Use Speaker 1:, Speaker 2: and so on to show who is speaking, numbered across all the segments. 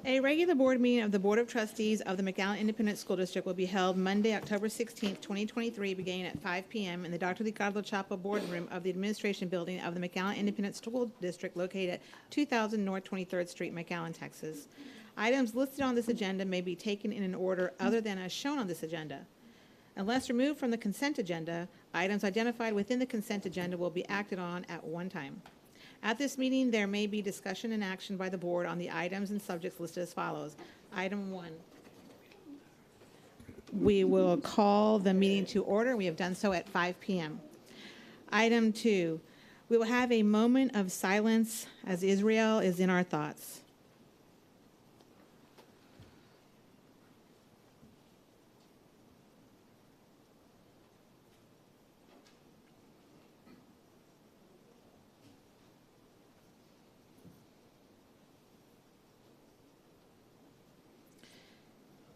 Speaker 1: A regular board meeting of the Board of Trustees of the McAllen Independent School District will be held Monday, October 16th, 2023, beginning at 5 p.m. in the Dr. Ricardo Chapa Boardroom of the Administration Building of the McAllen Independent School District located at 2000 North 23rd Street, McAllen, Texas. Items listed on this agenda may be taken in an order other than as shown on this agenda. Unless removed from the consent agenda, items identified within the consent agenda will be acted on at one time. At this meeting, there may be discussion and action by the board on the items and subjects listed as follows. Item 1. We will call the meeting to order. We have done so at 5 p.m. Item 2. We will have a moment of silence as Israel is in our thoughts.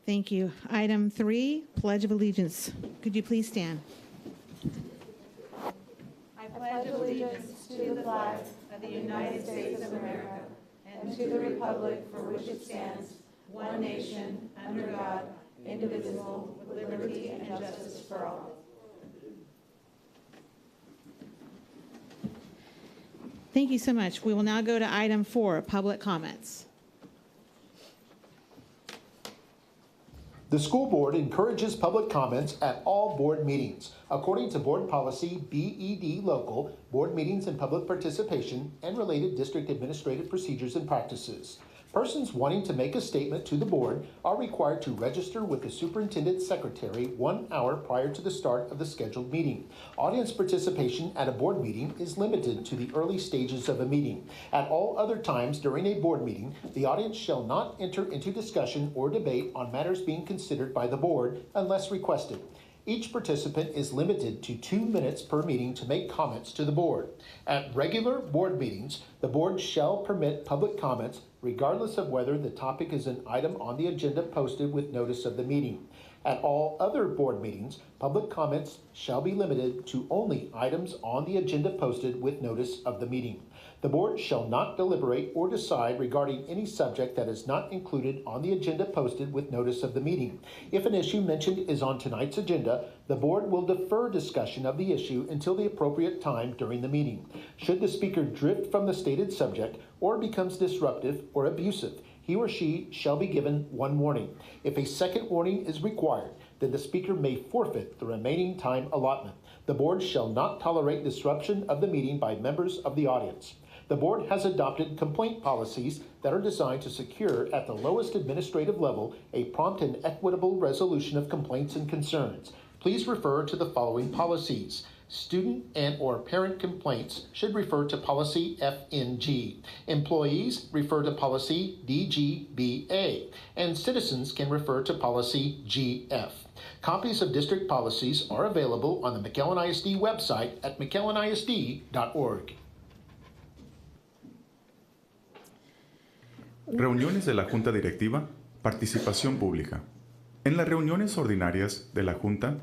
Speaker 1: Thank you. Item 3, Pledge of Allegiance. Could you please stand?
Speaker 2: I pledge allegiance to the flag of the United States of America and to the republic for which it stands, one nation, under God, indivisible, with liberty and justice for all.
Speaker 1: Thank you so much. We will now go to item 4, public comments.
Speaker 3: The school board encourages public comments at all board meetings. According to Board Policy BED Local, board meetings and public participation and related district administrative procedures and practices. Persons wanting to make a statement to the board are required to register with the superintendent's secretary 1 hour prior to the start of the scheduled meeting. Audience participation at a board meeting is limited to the early stages of a meeting. At all other times during a board meeting, the audience shall not enter into discussion or debate on matters being considered by the board unless requested. Each participant is limited to 2 minutes per meeting to make comments to the board. At regular board meetings, the board shall permit public comments regardless of whether the topic is an item on the agenda posted with notice of the meeting. At all other board meetings, public comments shall be limited to only items on the agenda posted with notice of the meeting. The board shall not deliberate or decide regarding any subject that is not included on the agenda posted with notice of the meeting. If an issue mentioned is on tonight's agenda, the board will defer discussion of the issue until the appropriate time during the meeting. Should the speaker drift from the stated subject or becomes disruptive or abusive, he or she shall be given 1 warning. If a second warning is required, then the speaker may forfeit the remaining time allotment. The board shall not tolerate disruption of the meeting by members of the audience. The board has adopted complaint policies that are designed to secure at the lowest administrative level a prompt and equitable resolution of complaints and concerns. Please refer to the following policies. Student and or parent complaints should refer to policy FNG. Employees refer to policy DGBA, and citizens can refer to policy GF. Copies of district policies are available on the McAllen ISD website at McAllenISD.org.
Speaker 4: Reuniones de la Junta Directiva, participación pública. En las reuniones ordinarias de la Junta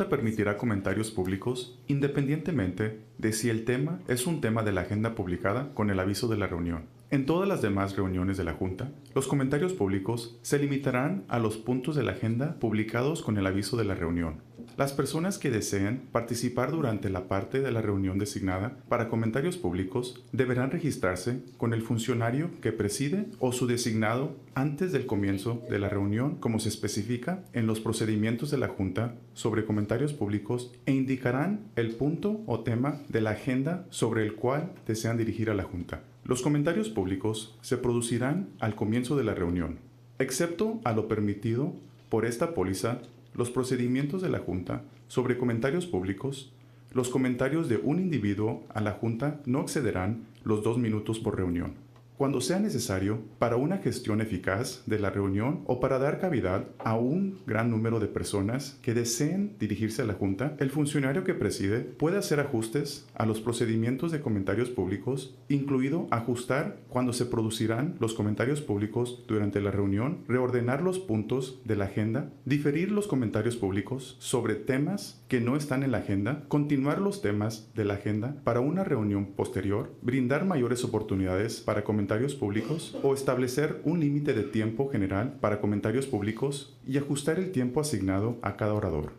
Speaker 4: permitirá comentarios públicos independientemente de si el tema es un tema de la agenda publicada con el aviso de la reunión. En todas las demás reuniones de la Junta, los comentarios públicos se limitarán a los puntos de la agenda publicados con el aviso de la reunión. Las personas que deseen participar durante la parte de la reunión designada para comentarios públicos deberán registrarse con el funcionario que preside o su designado antes del comienzo de la reunión, como se especifica en los procedimientos de la Junta sobre comentarios públicos, e indicarán el punto o tema de la agenda sobre el cual desean dirigir a la Junta. Los comentarios públicos se producirán al comienzo de la reunión, excepto a lo permitido por esta póliza. Los procedimientos de la Junta sobre comentarios públicos. Los comentarios de un individuo a la Junta no excederán los 2 minutos por reunión. Cuando sea necesario para una gestión eficaz de la reunión o para dar cavidad a un gran número de personas que deseen dirigirse a la Junta, el funcionario que preside puede hacer ajustes a los procedimientos de comentarios públicos, incluido ajustar cuando se producirán los comentarios públicos durante la reunión, reordenar los puntos de la agenda, diferir los comentarios públicos sobre temas que no están en la agenda, continuar los temas de la agenda para una reunión posterior, brindar mayores oportunidades para comentarios comentarios públicos o establecer un límite de tiempo general para comentarios públicos y ajustar el tiempo asignado a cada orador.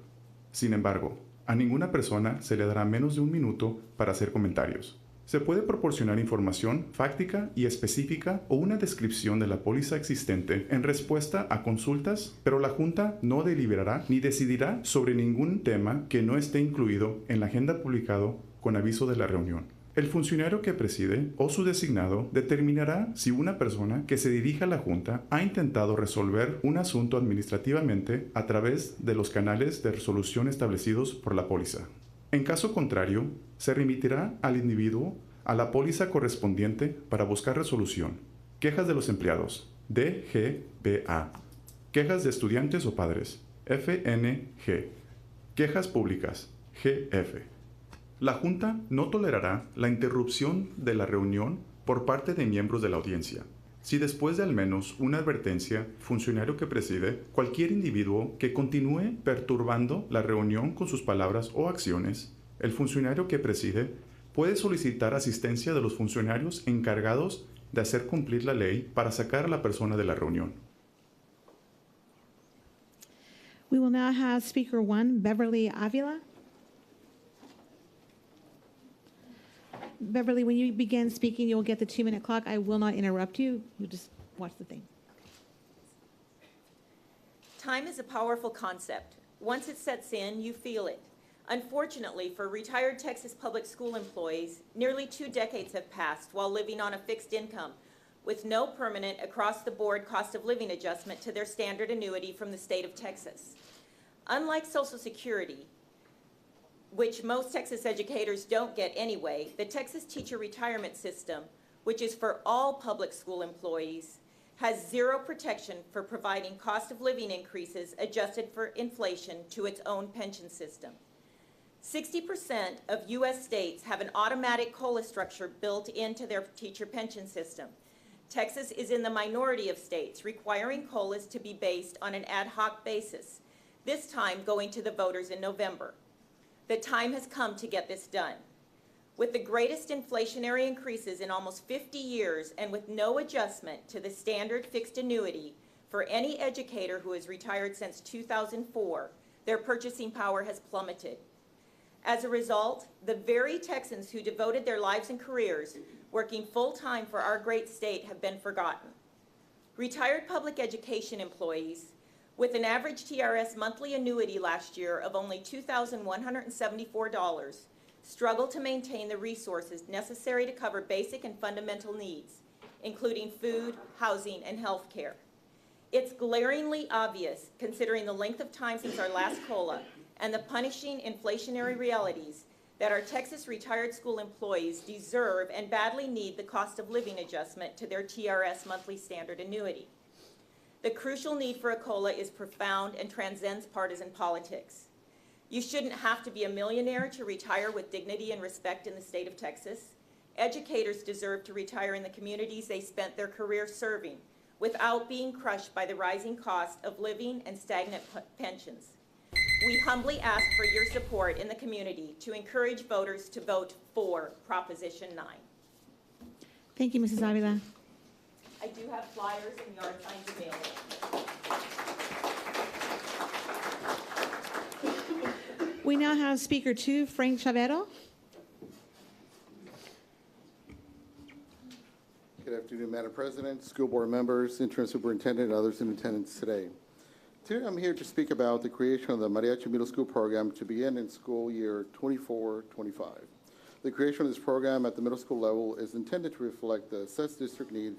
Speaker 4: Sin embargo, a ninguna persona se le dará menos de un minuto para hacer comentarios. Se puede proporcionar información fáctica y específica o una descripción de la póliza existente en respuesta a consultas, pero la Junta no deliberará ni decidirá sobre ningún tema que no esté incluido en la agenda publicado con aviso de la reunión. El funcionario que preside o su designado determinará si una persona que se dirija a la Junta ha intentado resolver un asunto administrativamente a través de los canales de resolución establecidos por la póliza. En caso contrario, se remitirá al individuo a la póliza correspondiente para buscar resolución. Quejas de los empleados, DGBA. Quejas de estudiantes o padres, FNG. Quejas públicas, GF. La Junta no tolerará la interrupción de la reunión por parte de miembros de la audiencia. Si después de al menos una advertencia, funcionario que preside, cualquier individuo que continúe perturbando la reunión con sus palabras o acciones, el funcionario que preside puede solicitar asistencia de los funcionarios encargados de hacer cumplir la ley para sacar a la persona de la reunión.
Speaker 1: We will now have Speaker 1, Beverly Avila. Beverly, when you begin speaking, you'll get the 2-minute clock. I will not interrupt you. You just watch the thing.
Speaker 5: Time is a powerful concept. Once it sets in, you feel it. Unfortunately, for retired Texas public school employees, nearly 2 decades have passed while living on a fixed income, with no permanent across-the-board cost of living adjustment to their standard annuity from the state of Texas. Unlike Social Security, which most Texas educators don't get anyway, the Texas Teacher Retirement System, which is for all public school employees, has zero protection for providing cost of living increases adjusted for inflation to its own pension system. 60% of U.S. states have an automatic COLA structure built into their teacher pension system. Texas is in the minority of states requiring COLAs to be based on an ad hoc basis, this time going to the voters in November. The time has come to get this done. With the greatest inflationary increases in almost 50 years and with no adjustment to the standard fixed annuity for any educator who has retired since 2004, their purchasing power has plummeted. As a result, the very Texans who devoted their lives and careers working full-time for our great state have been forgotten. Retired public education employees with an average TRS monthly annuity last year of only $2,174, struggle to maintain the resources necessary to cover basic and fundamental needs, including food, housing, and health care. It's glaringly obvious, considering the length of time since our last COLA and the punishing inflationary realities, that our Texas retired school employees deserve and badly need the cost of living adjustment to their TRS monthly standard annuity. The crucial need for a COLA is profound and transcends partisan politics. You shouldn't have to be a millionaire to retire with dignity and respect in the state of Texas. Educators deserve to retire in the communities they spent their career serving without being crushed by the rising cost of living and stagnant pensions. We humbly ask for your support in the community to encourage voters to vote for Proposition 9.
Speaker 1: Thank you, Mrs. Avila.
Speaker 5: I do have flyers and yard signs available.
Speaker 1: We now have Speaker 2, Frank Chavero.
Speaker 6: Good afternoon, Madam President, school board members, interim superintendent, and others in attendance today. Today I'm here to speak about the creation of the Mariachi Middle School program to begin in school year 24-25. The creation of this program at the middle school level is intended to reflect the assessed district need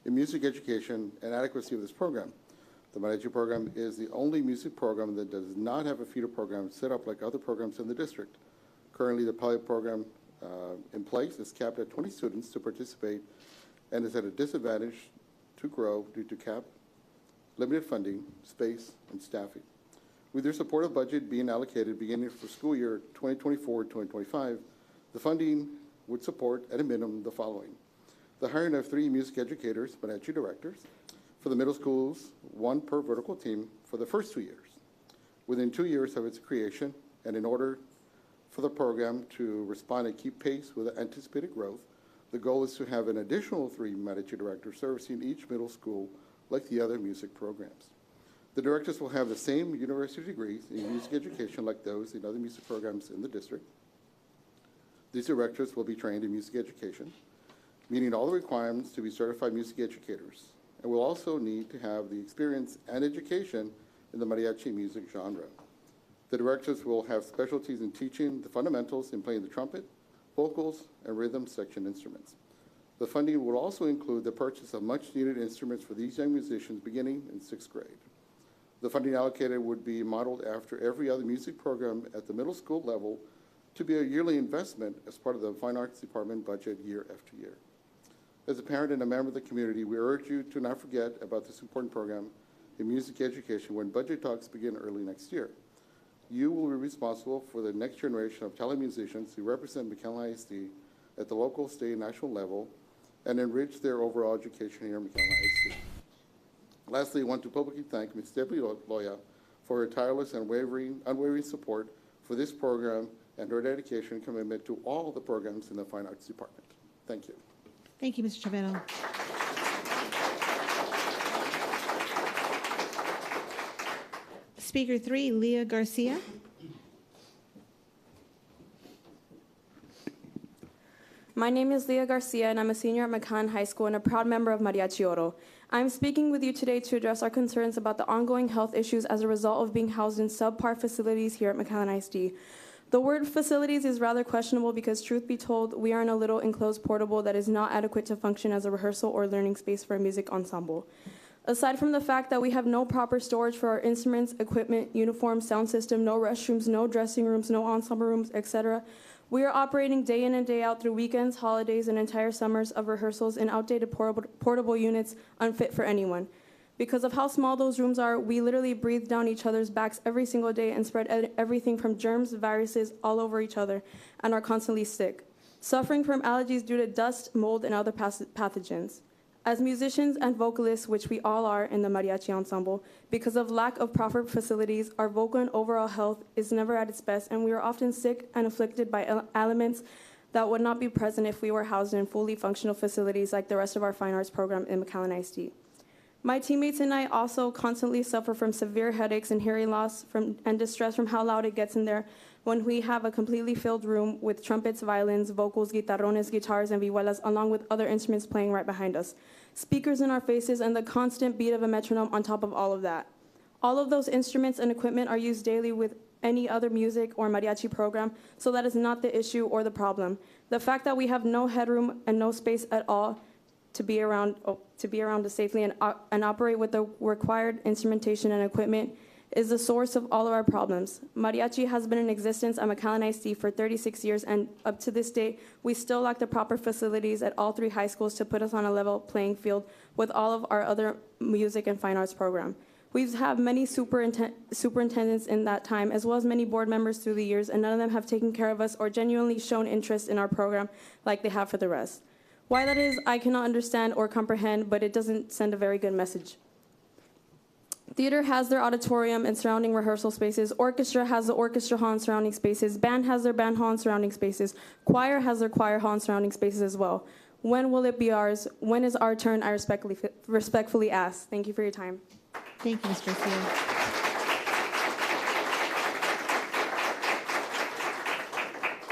Speaker 6: in music education and adequacy of this program. The Mariachi program is the only music program that does not have a feeder program set up like other programs in the district. Currently, the pilot program in place is capped at 20 students to participate and is at a disadvantage to grow due to cap, limited funding, space, and staffing. With their supportive budget being allocated beginning for school year 2024-2025, the funding would support, at a minimum, the following: the hiring of 3 music educators, Mariachi directors, for the middle schools, 1 per vertical team for the first 2 years. Within 2 years of its creation, and in order for the program to respond and keep pace with the anticipated growth, The goal is to have an additional 3 mariachi directors servicing each middle school like the other music programs. The directors will have the same university degrees in music education like those in other music programs in the district. These directors will be trained in music education, meeting all the requirements to be certified music educators, and will also need to have the experience and education in the mariachi music genre. The directors will have specialties in teaching the fundamentals in playing the trumpet, vocals, and rhythm section instruments. The funding will also include the purchase of much-needed instruments for these young musicians beginning in 6th grade. The funding allocated would be modeled after every other music program at the middle school level to be a yearly investment as part of the Fine Arts Department budget year after year. As a parent and a member of the community, we urge you to not forget about this important program in music education when budget talks begin early next year. You will be responsible for the next generation of talented musicians who represent McAllen ISD at the local, state, and national level and enrich their overall education here at McAllen ISD. Lastly, I want to publicly thank Ms. Debbie Loya for her tireless and unwavering support for this program and her dedication and commitment to all the programs in the Fine Arts Department. Thank you.
Speaker 1: Thank you, Mr. Chavero. Speaker 3, Leah Garcia.
Speaker 7: My name is Leah Garcia, and I'm a senior at McAllen High School and a proud member of Mariachi Oro. I'm speaking with you today to address our concerns about the ongoing health issues as a result of being housed in subpar facilities here at McAllen ISD. The word facilities is rather questionable because, truth be told, we are in a little enclosed portable that is not adequate to function as a rehearsal or learning space for a music ensemble. Aside from the fact that we have no proper storage for our instruments, equipment, uniforms, sound system, no restrooms, no dressing rooms, no ensemble rooms, etc., we are operating day in and day out through weekends, holidays, and entire summers of rehearsals in outdated portable units unfit for anyone. Because of how small those rooms are, we literally breathe down each other's backs every single day and spread everything from germs, viruses all over each other and are constantly sick, suffering from allergies due to dust, mold, and other pathogens. As musicians and vocalists, which we all are in the mariachi ensemble, because of lack of proper facilities, our vocal and overall health is never at its best, and we are often sick and afflicted by ailments that would not be present if we were housed in fully functional facilities like the rest of our fine arts program in McAllen ISD. My teammates and I also constantly suffer from severe headaches and hearing loss and distress from how loud it gets in there when we have a completely filled room with trumpets, violins, vocals, guitarrones, guitars, and vihuelas, along with other instruments playing right behind us, speakers in our faces, and the constant beat of a metronome on top of all of that. All of those instruments and equipment are used daily with any other music or mariachi program, so that is not the issue or the problem. The fact that we have no headroom and no space at all to be around safely and operate with the required instrumentation and equipment is the source of all of our problems. Mariachi has been in existence at McAllen ISD for 36 years, and up to this day, we still lack the proper facilities at all 3 high schools to put us on a level playing field with all of our other music and fine arts program. We've had many superintendents in that time, as well as many board members through the years, and none of them have taken care of us or genuinely shown interest in our program like they have for the rest. Why that is, I cannot understand or comprehend, but it doesn't send a very good message. Theater has their auditorium and surrounding rehearsal spaces. Orchestra has the orchestra hall and surrounding spaces. Band has their band hall and surrounding spaces. Choir has their choir hall and surrounding spaces as well. When will it be ours? When is our turn? I respectfully ask. Thank you for your time.
Speaker 1: Thank you, Ms. Garcia.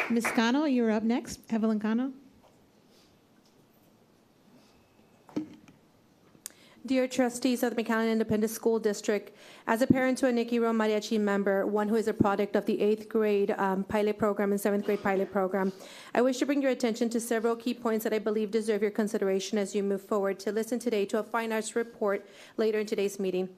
Speaker 1: Ms. Cano, you're up next. Evelyn Cano.
Speaker 2: Dear trustees of the McAllen Independent School District, as a parent to a Nicky Rome Mariachi member, one who is a product of the 8th grade pilot program and 7th grade pilot program, I wish to bring your attention to several key points that I believe deserve your consideration as you move forward to listen today to a fine arts report later in today's meeting.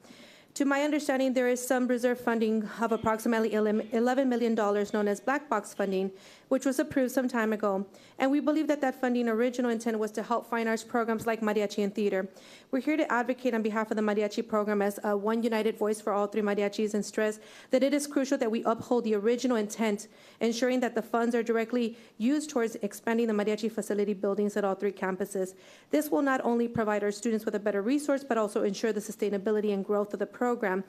Speaker 2: To my understanding, there is some reserve funding of approximately $11 million known as black box funding, which was approved some time ago. And we believe that that funding original intent was to help fine arts programs like mariachi and theater. We're here to advocate on behalf of the mariachi program as one united voice for all 3 mariachis and stress that it is crucial that we uphold the original intent, ensuring that the funds are directly used towards expanding the mariachi facility buildings at all 3 campuses. This will not only provide our students with a better resource, but also ensure the sustainability and growth of the program,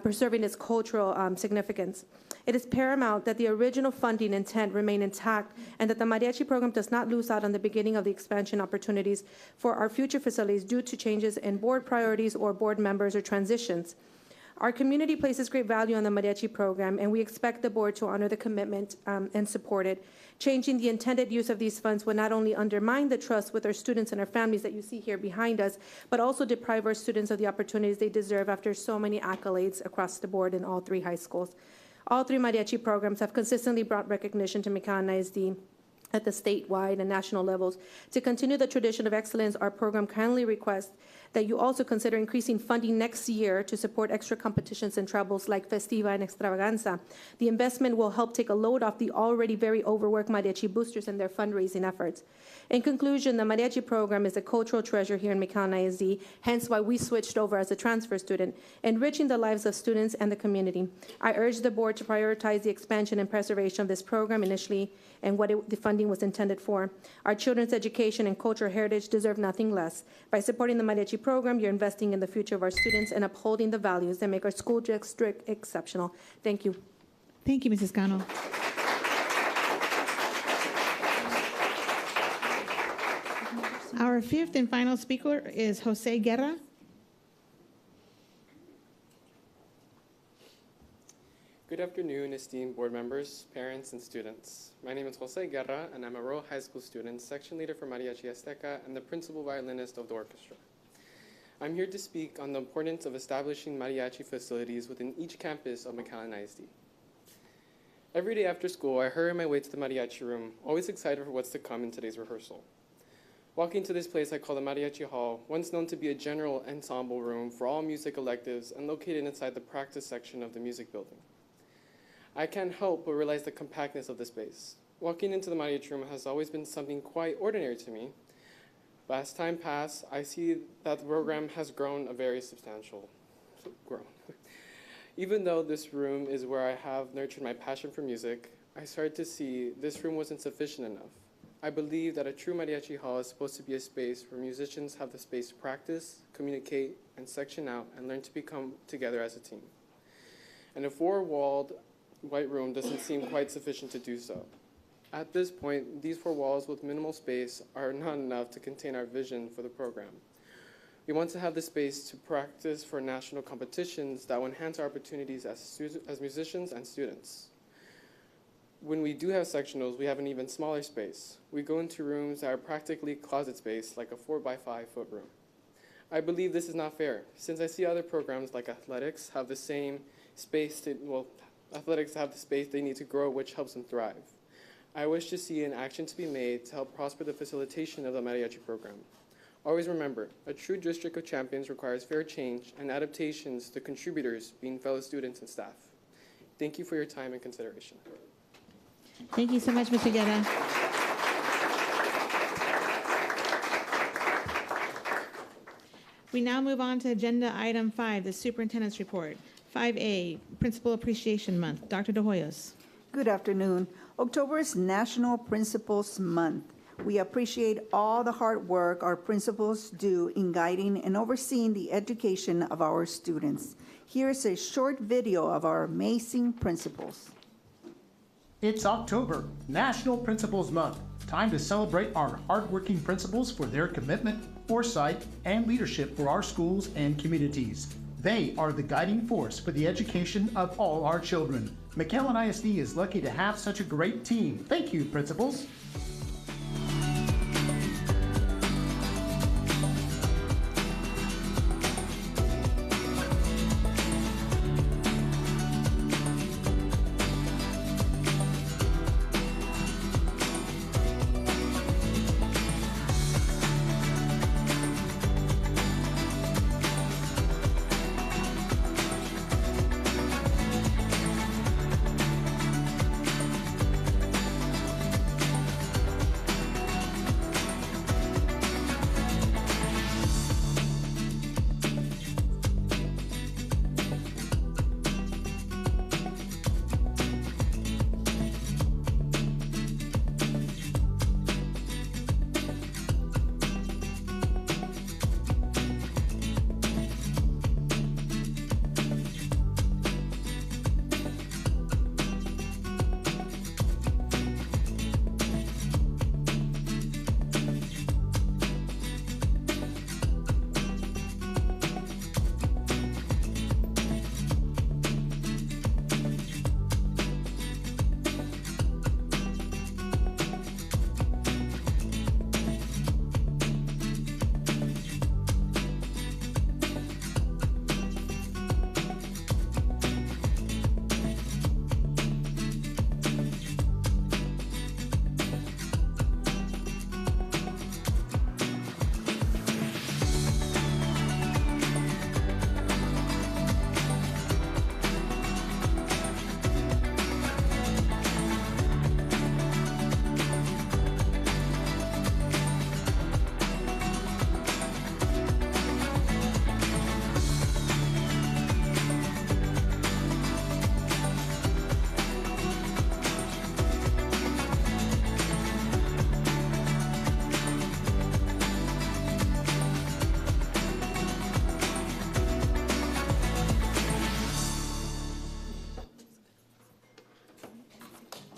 Speaker 2: preserving its cultural significance. It is paramount that the original funding intent remain intact and that the mariachi program does not lose out on the beginning of the expansion opportunities for our future facilities due to changes in board priorities or board members or transitions. Our community places great value on the mariachi program, and we expect the board to honor the commitment and support it. Changing the intended use of these funds would not only undermine the trust with our students and our families that you see here behind us, but also deprive our students of the opportunities they deserve after so many accolades across the board in all 3 high schools. All 3 mariachi programs have consistently brought recognition to McAllen ISD at the statewide and national levels. To continue the tradition of excellence, our program kindly requests that you also consider increasing funding next year to support extra competitions and troubles like Festiva and Extravaganza. The investment will help take a load off the already very overworked mariachi boosters and their fundraising efforts. In conclusion, the mariachi program is a cultural treasure here in McAllen ISD, hence why we switched over as a transfer student, enriching the lives of students and the community. I urge the board to prioritize the expansion and preservation of this program initially and what the funding was intended for. Our children's education and cultural heritage deserve nothing less. By supporting the mariachi program, you're investing in the future of our students and upholding the values that make our school district exceptional. Thank you.
Speaker 1: Thank you, Mrs. Cano. Our 5th and final speaker is Jose Guerra.
Speaker 8: Good afternoon, esteemed board members, parents, and students. My name is Jose Guerra, and I'm a rural high school student, section leader for Mariachi Azteca, and the principal violinist of the orchestra. I'm here to speak on the importance of establishing mariachi facilities within each campus of McAllen ISD. Every day after school, I hurry my way to the mariachi room, always excited for what's to come in today's rehearsal. Walking to this place I call the Mariachi Hall, once known to be a general ensemble room for all music electives and located inside the practice section of the music building. I can't help but realize the compactness of the space. Walking into the mariachi room has always been something quite ordinary to me, but as time passed, I see that the program has grown a very substantial growth. Even though this room is where I have nurtured my passion for music, I started to see this room wasn't sufficient enough. I believe that a true mariachi hall is supposed to be a space where musicians have the space to practice, communicate, and section out and learn to become together as a team. And a 4-walled white room doesn't seem quite sufficient to do so. At this point, these 4 walls with minimal space are not enough to contain our vision for the program. We want to have the space to practice for national competitions that will enhance our opportunities as musicians and students. When we do have sectionals, we have an even smaller space. We go into rooms that are practically closet space, like a 4x5 foot room. I believe this is not fair, since I see other programs like athletics have the same space athletics have the space they need to grow, which helps them thrive. I wish to see an action to be made to help prosper the facilitation of the mariachi program. Always remember, a true district of champions requires fair change and adaptations to contributors being fellow students and staff. Thank you for your time and consideration.
Speaker 1: Thank you so much, Mr. Guerra. We now move on to agenda item 5, the superintendent's report. 5A, Principal Appreciation Month. Dr. De Hoyos.
Speaker 9: Good afternoon. October is National Principals Month. We appreciate all the hard work our principals do in guiding and overseeing the education of our students. Here's a short video of our amazing principals.
Speaker 10: It's October, National Principals Month. Time to celebrate our hardworking principals for their commitment, foresight, and leadership for our schools and communities. They are the guiding force for the education of all our children. McAllen ISD is lucky to have such a great team. Thank you, principals.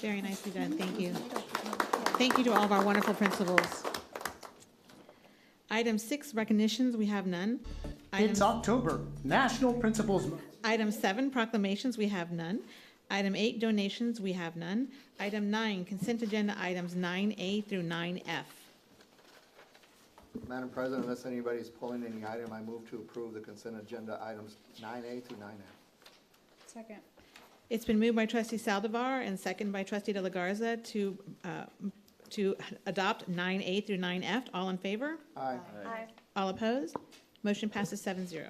Speaker 1: Very nicely done, thank you. Thank you to all of our wonderful principals. Item 6, recognitions, we have none.
Speaker 10: It's October, National Principals Month.
Speaker 1: Item 7, proclamations, we have none. Item 8, donations, we have none. Item 9, consent agenda items 9A through 9F.
Speaker 11: Madam President, unless anybody's pulling any item, I move to approve the consent agenda items 9A through 9F.
Speaker 2: Second.
Speaker 1: It's been moved by trustee Saldivar and seconded by trustee De La Garza to adopt 9A through 9F. All in favor?
Speaker 11: Aye.
Speaker 2: Aye.
Speaker 1: All opposed? Motion passes 7-0.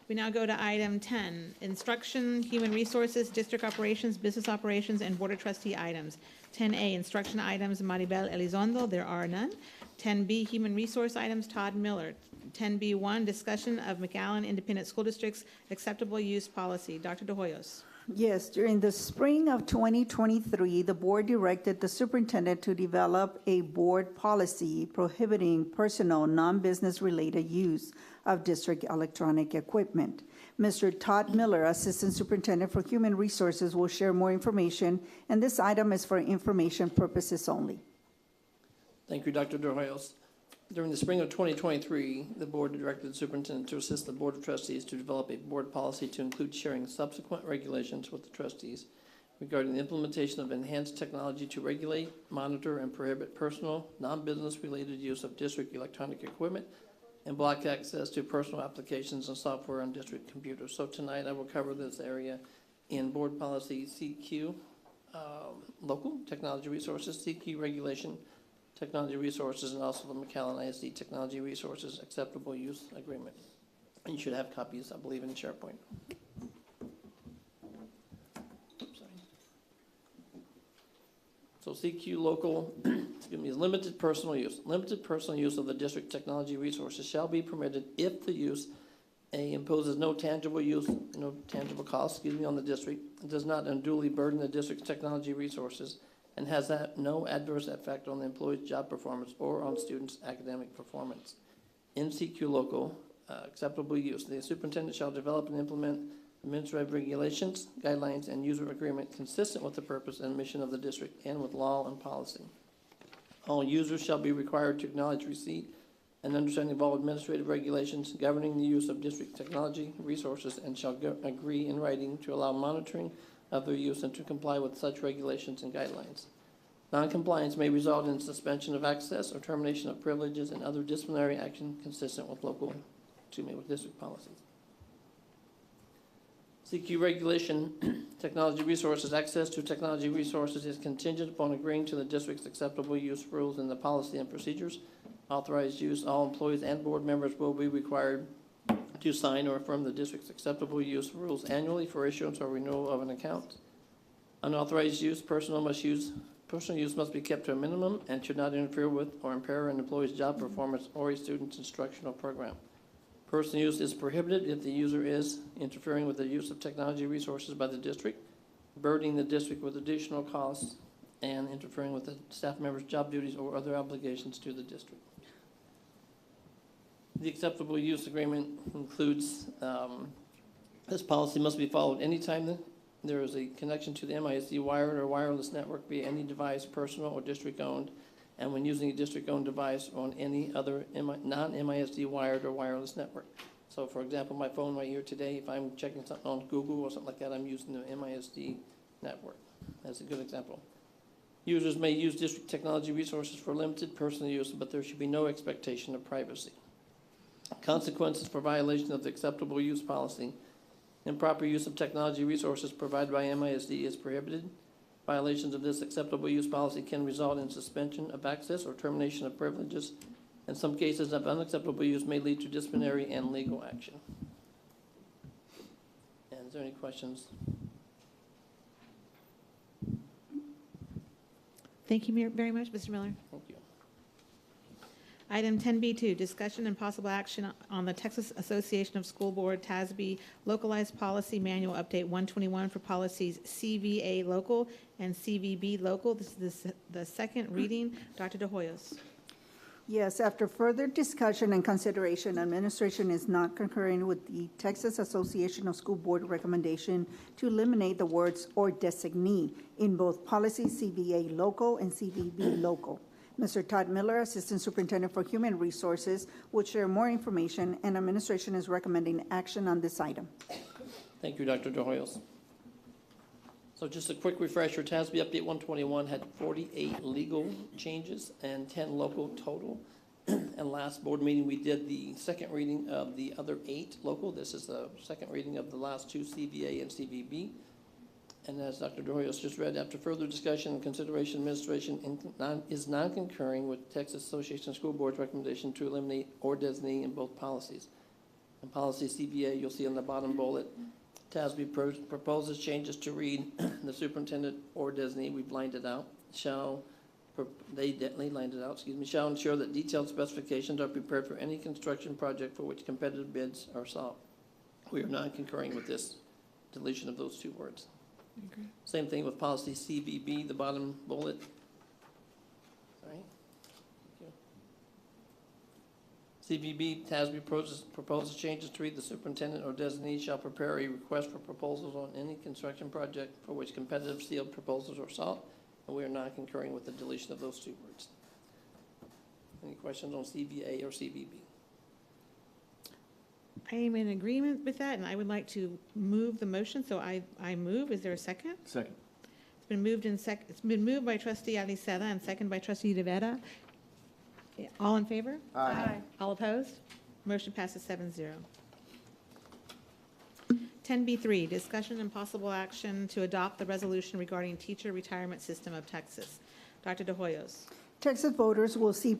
Speaker 1: We now go to item 10, instruction, human resources, district operations, business operations, and board of trustee items. 10A, instruction items, Maribel Elizondo, there are none. 10B, human resource items, Todd Miller. 10B1, discussion of McAllen Independent School District's acceptable use policy. Dr. De Hoyos.
Speaker 9: Yes, during the spring of 2023, the board directed the superintendent to develop a board policy prohibiting personal, non-business related use of district electronic equipment. Mr. Todd Miller, Assistant Superintendent for Human Resources, will share more information, and this item is for information purposes only.
Speaker 12: Thank you, Dr. De Hoyos. During the spring of 2023, the board directed the superintendent to assist the Board of Trustees to develop a board policy to include sharing subsequent regulations with the trustees regarding the implementation of enhanced technology to regulate, monitor, and prohibit personal, non-business related use of district electronic equipment and block access to personal applications and software on district computers. So tonight I will cover this area in board policy CQ, local technology resources, CQ regulation, technology resources, and also the McAllen ISD technology resources acceptable use agreement. And you should have copies, I believe, in SharePoint. Oops, sorry. So CQ local, excuse me, limited personal use. Limited personal use of the district technology resources shall be permitted if the use A, imposes no tangible use, no tangible cost, on the district, does not unduly burden the district's technology resources, and has no adverse effect on the employee's job performance or on students' academic performance. In CQ local, acceptable use, the superintendent shall develop and implement administrative regulations, guidelines, and user agreement consistent with the purpose and mission of the district and with law and policy. All users shall be required to acknowledge receipt and understanding of all administrative regulations governing the use of district technology resources and shall agree in writing to allow monitoring of their use and to comply with such regulations and guidelines. Noncompliance may result in suspension of access or termination of privileges and other disciplinary action consistent with with district policies. CQ regulation, technology resources. Access to technology resources is contingent upon agreeing to the district's acceptable use rules and the policy and procedures. Authorized use, all employees and board members will be required to sign or affirm the district's acceptable use rules annually for issuance or renewal of an account. Unauthorized use, personal use must be kept to a minimum and should not interfere with or impair an employee's job performance or a student's instructional program. Personal use is prohibited if the user is interfering with the use of technology resources by the district, burdening the district with additional costs, and interfering with the staff member's job duties or other obligations to the district. The acceptable use agreement includes this policy must be followed anytime there is a connection to the MISD wired or wireless network via any device, personal or district-owned, and when using a district-owned device on any other non-MISD wired or wireless network. So, for example, my phone right here today, if I'm checking something on Google or something like that, I'm using the MISD network. That's a good example. Users may use district technology resources for limited personal use, but there should be no expectation of privacy. Consequences for violation of the acceptable use policy. Improper use of technology resources provided by MISD is prohibited. Violations of this acceptable use policy can result in suspension of access or termination of privileges. In some cases of unacceptable use may lead to disciplinary and legal action. And is there any questions?
Speaker 1: Thank you very much, Mr. Miller.
Speaker 12: Thank you.
Speaker 1: Item 10B2, discussion and possible action on the Texas Association of School Board TASB Localized Policy Manual Update 121 for policies CVA local and CVB local. This is the second reading. Dr. De Hoyos.
Speaker 9: Yes, after further discussion and consideration, administration is not concurring with the Texas Association of School Board recommendation to eliminate the words "or designee" in both policy CBA local and CBB local. Mr. Todd Miller, Assistant Superintendent for Human Resources, will share more information, and administration is recommending action on this item.
Speaker 12: Thank you, Dr. De Hoyos. So just a quick refresher, TASB Update 121 had 48 legal changes and 10 local total. And last board meeting, we did the second reading of the other 8 local. This is the second reading of the last 2 CBA and CBB. And as Dr. De Hoyos just read, after further discussion and consideration, administration is non-concurring with Texas Association of School Boards recommendation to eliminate or designate in both policies. In policy CBA, you'll see on the bottom bullet, TASB proposes changes to read the superintendent or designee, we've lined it out, shall ensure that detailed specifications are prepared for any construction project for which competitive bids are sought. We are not concurring with this deletion of those 2 words.
Speaker 1: Okay.
Speaker 12: Same thing with policy CBB, the bottom bullet. Sorry. CBB, TASB proposes changes to read the superintendent or designee shall prepare a request for proposals on any construction project for which competitive sealed proposals are sought, and we are not concurring with the deletion of those 2 words. Any questions on CBA or CBB?
Speaker 1: I am in agreement with that, and I would like to move the motion, so I move. Is there a second?
Speaker 11: Second.
Speaker 1: It's been moved it's been moved by trustee Aliceda and second by trustee Rivera. All in favor?
Speaker 11: Aye.
Speaker 1: All opposed? Motion passes 7-0. 10B3, discussion and possible action to adopt the resolution regarding teacher retirement system of Texas. Dr. De Hoyos.
Speaker 9: Texas voters will see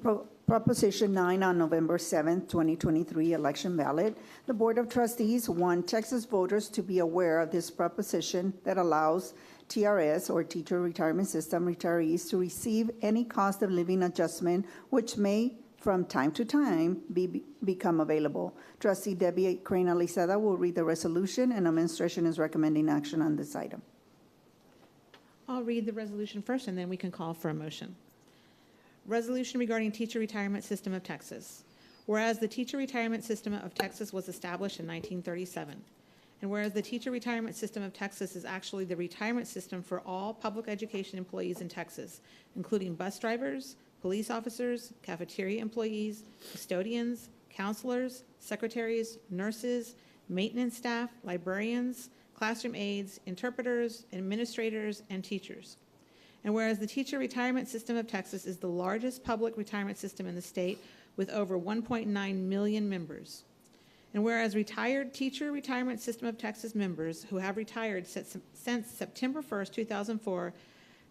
Speaker 9: Proposition 9 on November 7, 2023 election ballot. The Board of Trustees want Texas voters to be aware of this proposition that allows TRS, or Teacher Retirement System, retirees to receive any cost of living adjustment which may from time to time become available. Trustee Debbie Crane Aliceda will read the resolution, and administration is recommending action on this item.
Speaker 1: I'll read the resolution first, and then we can call for a motion. Resolution regarding Teacher Retirement System of Texas. Whereas the Teacher Retirement System of Texas was established in 1937, and whereas the Teacher Retirement System of Texas is actually the retirement system for all public education employees in Texas, including bus drivers, police officers, cafeteria employees, custodians, counselors, secretaries, nurses, maintenance staff, librarians, classroom aides, interpreters, administrators, and teachers. And whereas the Teacher Retirement System of Texas is the largest public retirement system in the state with over 1.9 million members. And whereas retired Teacher Retirement System of Texas members who have retired since September 1st, 2004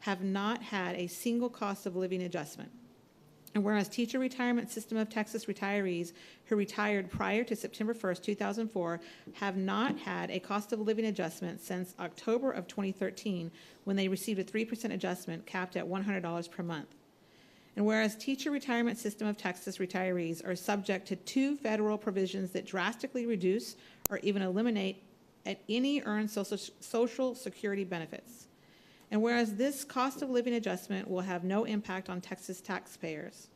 Speaker 1: have not had a single cost of living adjustment. And whereas Teacher Retirement System of Texas retirees who retired prior to September 1st, 2004 have not had a cost of living adjustment since October of 2013 when they received a 3% adjustment capped at $100 per month. And whereas Teacher Retirement System of Texas retirees are subject to 2 federal provisions that drastically reduce or even eliminate any earned Social Security benefits. And whereas this cost of living adjustment will have no impact on Texas taxpayers.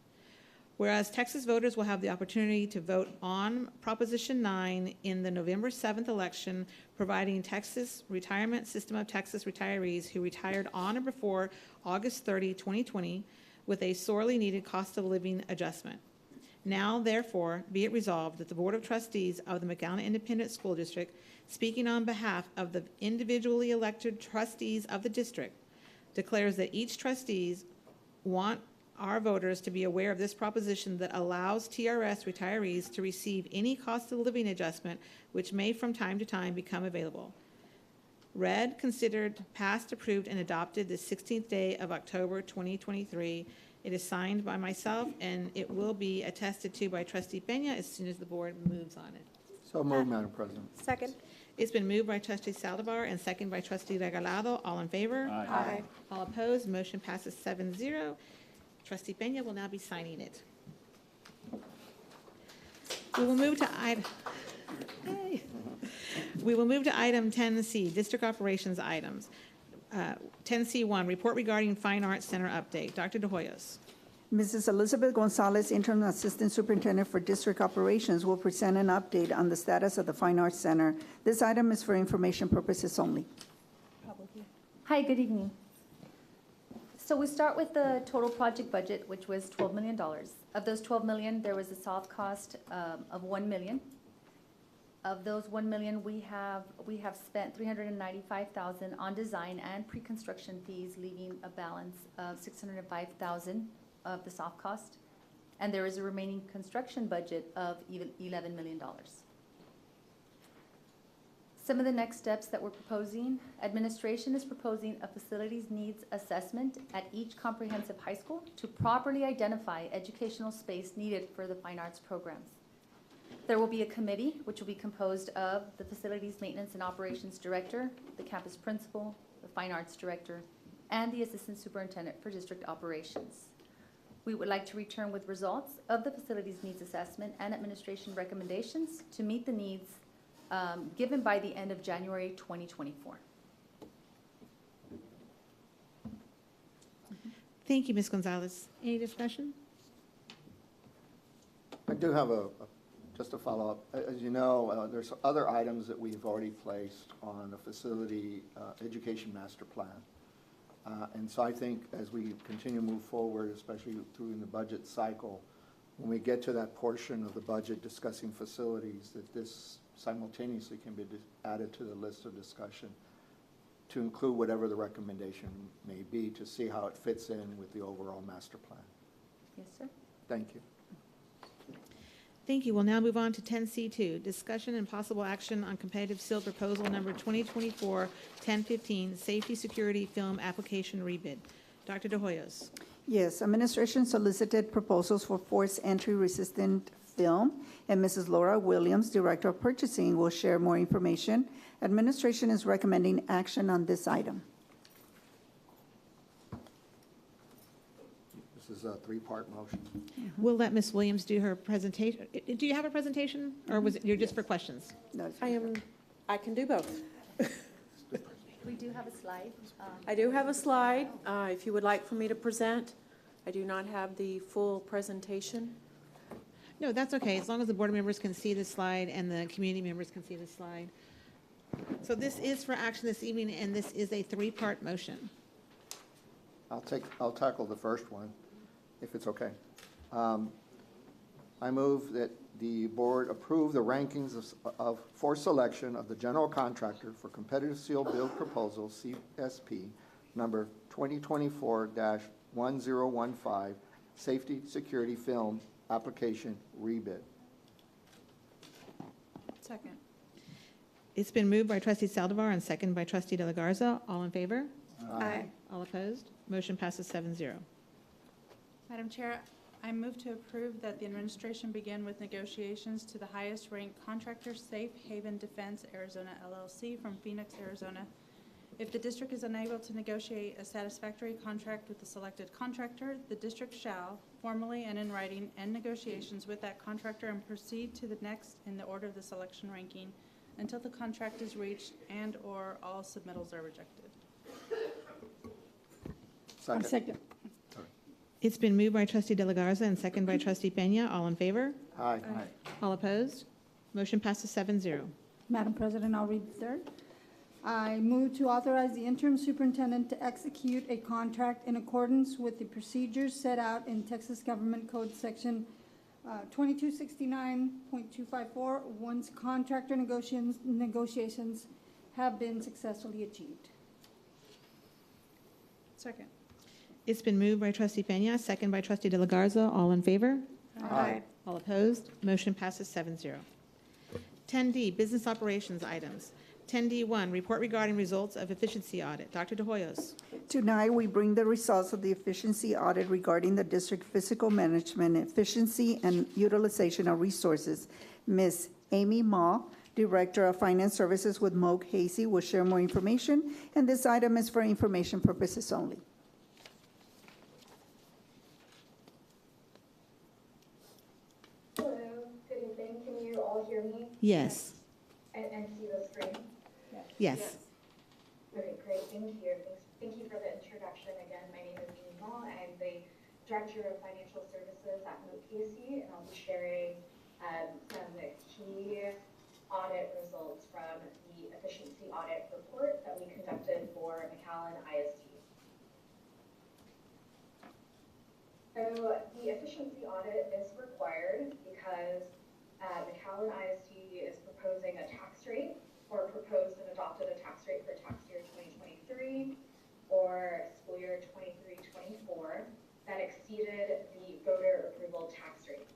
Speaker 1: Whereas Texas voters will have the opportunity to vote on Proposition 9 in the November 7th election, providing Texas Retirement System of Texas retirees who retired on or before August 30, 2020, with a sorely needed cost of living adjustment. Now, therefore, be it resolved that the Board of Trustees of the McAllen Independent School District, speaking on behalf of the individually elected trustees of the district, declares that each trustees want our voters to be aware of this proposition that allows TRS retirees to receive any cost of living adjustment which may from time to time become available. Read, considered, passed, approved, and adopted the 16th day of October 2023. It is signed by myself, and it will be attested to by Trustee Peña as soon as the board moves on it.
Speaker 11: So moved, Madam President.
Speaker 2: Second.
Speaker 1: It's been moved by Trustee Saldivar and seconded by Trustee Regalado. All in favor?
Speaker 2: Aye.
Speaker 1: All opposed? Motion passes 7-0. Trustee Peña will now be signing it. We will move to item 10C, District Operations items. 10C1, report regarding Fine Arts Center update. Dr. De Hoyos.
Speaker 9: Mrs. Elizabeth Gonzalez, Interim Assistant Superintendent for District Operations, will present an update on the status of the Fine Arts Center. This item is for information purposes only.
Speaker 13: Hi, good evening. So we start with the total project budget, which was $12 million. Of those $12 million, there was a soft cost of $1 million. Of those $1 million, we have spent $395,000 on design and pre-construction fees, leaving a balance of $605,000 of the soft cost. And there is a remaining construction budget of $11 million. Some of the next steps that we're proposing: administration is proposing a facilities needs assessment at each comprehensive high school to properly identify educational space needed for the fine arts programs. There will be a committee which will be composed of the facilities maintenance and operations director, the campus principal, the fine arts director, and the assistant superintendent for district operations. We would like to return with results of the facilities needs assessment and administration recommendations to meet the needs given by the end of January 2024.
Speaker 1: Thank you, Ms. Gonzalez. Any discussion?
Speaker 11: I do have just a follow-up. As you know, there's other items that we've already placed on the facility education master plan. And so I think as we continue to move forward, especially through in the budget cycle, when we get to that portion of the budget discussing facilities, that this simultaneously can be added to the list of discussion to include whatever the recommendation may be to see how it fits in with the overall master plan.
Speaker 13: Yes, sir.
Speaker 11: Thank you.
Speaker 1: Thank you. We'll now move on to 10C2, discussion and possible action on competitive seal proposal number 2024-1015, safety security film application rebid. Dr. De Hoyos.
Speaker 9: Yes, administration solicited proposals for forced entry resistant film, and Mrs. Laura Williams, Director of Purchasing, will share more information. Administration is recommending action on this item.
Speaker 11: This is a three-part motion.
Speaker 1: We'll let Ms. Williams do her presentation. Do you have a presentation, or was it you're just for questions?
Speaker 9: No,
Speaker 2: I can do both.
Speaker 13: We do have a slide.
Speaker 2: I do have a slide, if you would like for me to present. I do not have the full presentation.
Speaker 1: No, that's okay, as long as the board members can see the slide and the community members can see the slide. So this is for action this evening, and this is a three-part motion.
Speaker 11: I'll tackle the first one, if it's okay. I move that the board approve the rankings for selection of the general contractor for competitive seal build proposal, CSP, number 2024-1015, safety security film application rebid.
Speaker 2: Second.
Speaker 1: It's been moved by trustee Saldivar and seconded by trustee De La Garza. All in favor?
Speaker 2: Aye.
Speaker 1: All opposed? Motion passes 7-0.
Speaker 14: Madam Chair, I move to approve that the administration begin with negotiations to the highest ranked contractor, Safe Haven Defense Arizona LLC from Phoenix, Arizona. If the district is unable to negotiate a satisfactory contract with the selected contractor, the district shall formally and in writing end negotiations with that contractor and proceed to the next in the order of the selection ranking until the contract is reached and/or all submittals are rejected.
Speaker 11: Second.
Speaker 1: It's been moved by trustee De La Garza and seconded by trustee Peña. All in favor?
Speaker 11: Aye.
Speaker 1: All opposed? Motion passes 7-0.
Speaker 15: Madam President, I'll read the third. I move to authorize the interim superintendent to execute a contract in accordance with the procedures set out in Texas Government Code Section 2269.254 once contractor negotiations have been successfully achieved.
Speaker 14: Second.
Speaker 1: It's been moved by trustee Peña, seconded by trustee De La Garza. All in favor?
Speaker 11: Aye.
Speaker 1: All opposed? Motion passes 7-0. 10D, business operations items. 10D1, report regarding results of efficiency audit. Dr. De Hoyos.
Speaker 9: Tonight, we bring the results of the efficiency audit regarding the district physical management, efficiency, and utilization of resources. Ms. Amy Ma, Director of Finance Services with Moog Hasey, will share more information, and this item is for information purposes only.
Speaker 16: Hello, good evening. Can you all hear me?
Speaker 1: Yes.
Speaker 16: And see the screen?
Speaker 1: Yes.
Speaker 16: Okay, great. Thank you. Thank you for the introduction. Again, my name is Amy Ma. I'm the Director of Financial Services at MITV, and I'll be sharing some key audit results from the efficiency audit report that we conducted for McAllen ISD. So the efficiency audit is required because McAllen ISD is proposing a tax rate, or proposed and adopted a tax rate for tax year 2023 or school year 23-24 that exceeded the voter approval tax rate.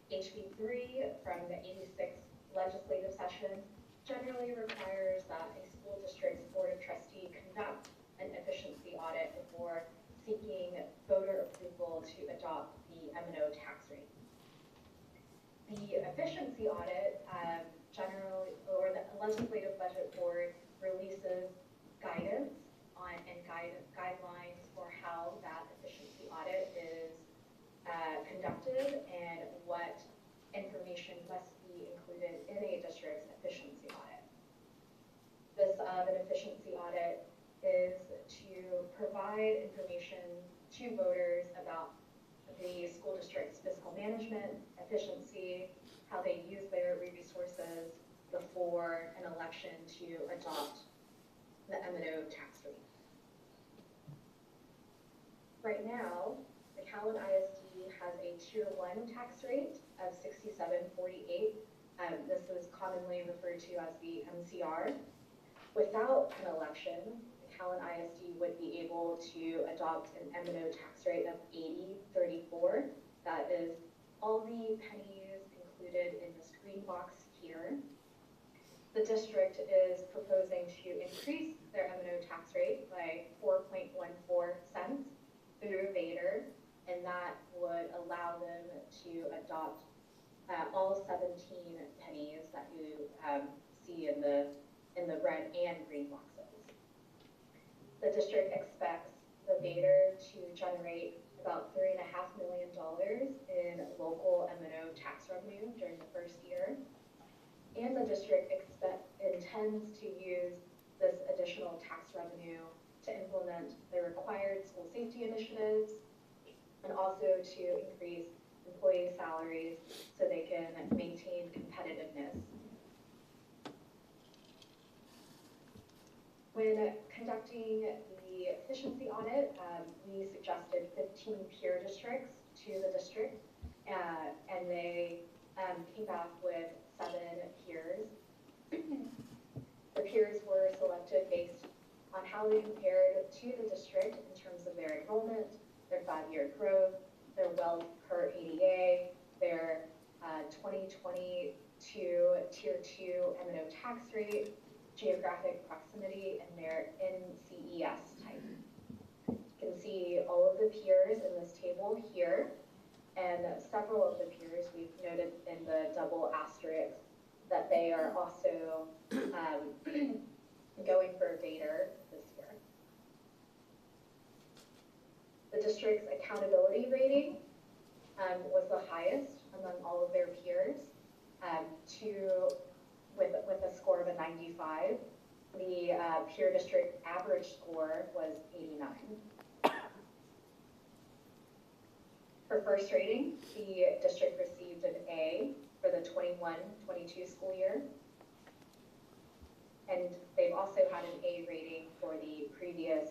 Speaker 16: HB 3 from the 86th legislative session generally requires that a school district's board of trustee conduct an efficiency audit before seeking voter approval to adopt the M&O tax rate. The efficiency audit generally, or the legislative budget board releases guidance on and guidelines for how that efficiency audit is conducted and what information must be included in a district's efficiency audit. This an efficiency audit is to provide information to voters about the school district's fiscal management, efficiency, how they use their resources before an election to adopt the M&O tax rate. Right now, McAllen ISD has a Tier 1 tax rate of 67.48. This is commonly referred to as the MCR. Without an election, McAllen ISD would be able to adopt an M&O tax rate of 80.34. That is all the pennies included in this green box here. The district is proposing to increase their M&O tax rate by 4.14 cents through Vader, and that would allow them to adopt all 17 pennies that you see in the red and green boxes. The district expects the Vader to generate about $3.5 million in local M&O tax revenue during the first year. And the district intends to use this additional tax revenue to implement the required school safety initiatives and also to increase employee salaries so they can maintain competitiveness. When conducting the efficiency audit, we suggested 15 peer districts to the district, and they came back with 7 peers. The peers were selected based on how they compared to the district in terms of their enrollment, their 5-year growth, their wealth per ADA, their 2022 Tier 2 M&O tax rate, geographic proximity, and their NCES type. You can see all of the peers in this table here, and several of the peers we've noted in the double asterisk that they are also going for Vader this year. The district's accountability rating was the highest among all of their peers, with a score of a 95. The peer district average score was 89. For first rating, the district received an A for the 21-22 school year. And they've also had an A rating for the previous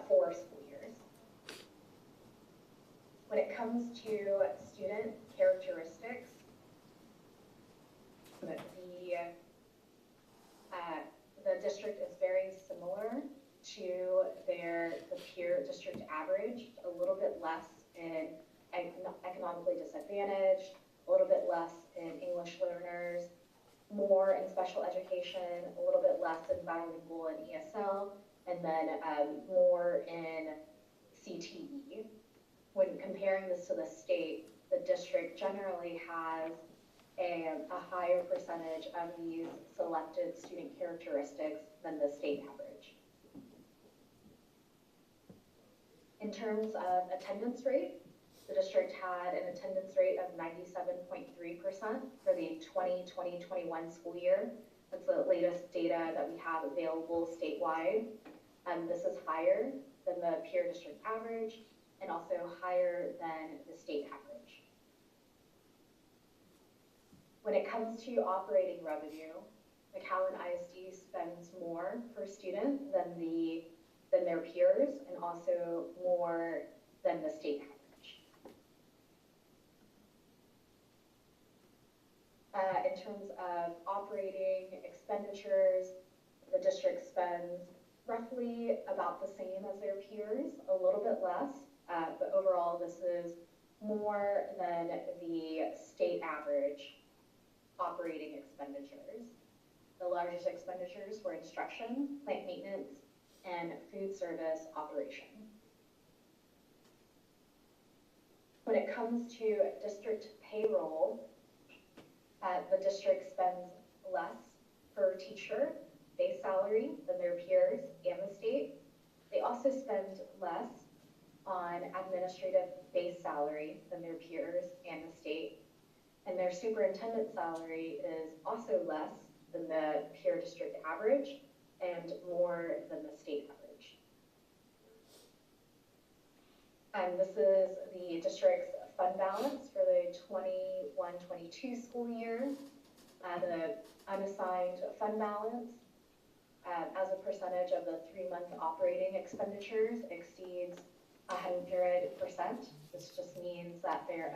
Speaker 16: 4 school years. When it comes to student characteristics, the district is very similar to the peer district average, a little bit less in economically disadvantaged, a little bit less in English learners, more in special education, a little bit less in bilingual and ESL, and then more in CTE. When comparing this to the state, the district generally has a higher percentage of these selected student characteristics than the state average. In terms of attendance rate, the district had an attendance rate of 97.3% for the 2020-21 school year. That's the latest data that we have available statewide. This is higher than the peer district average and also higher than the state average. When it comes to operating revenue, McAllen ISD spends more per student than their peers, and also more than the state average. In terms of operating expenditures, the district spends roughly about the same as their peers, a little bit less, but overall this is more than the state average operating expenditures. The largest expenditures were instruction, plant maintenance, and food service operation. When it comes to district payroll, the district spends less per teacher base salary than their peers and the state. They also spend less on administrative base salary than their peers and the state. And their superintendent salary is also less than the peer district average and more than the state average. And this is the district's fund balance for the 21-22 school year. The unassigned fund balance as a percentage of the 3-month operating expenditures exceeds 100%. This just means that their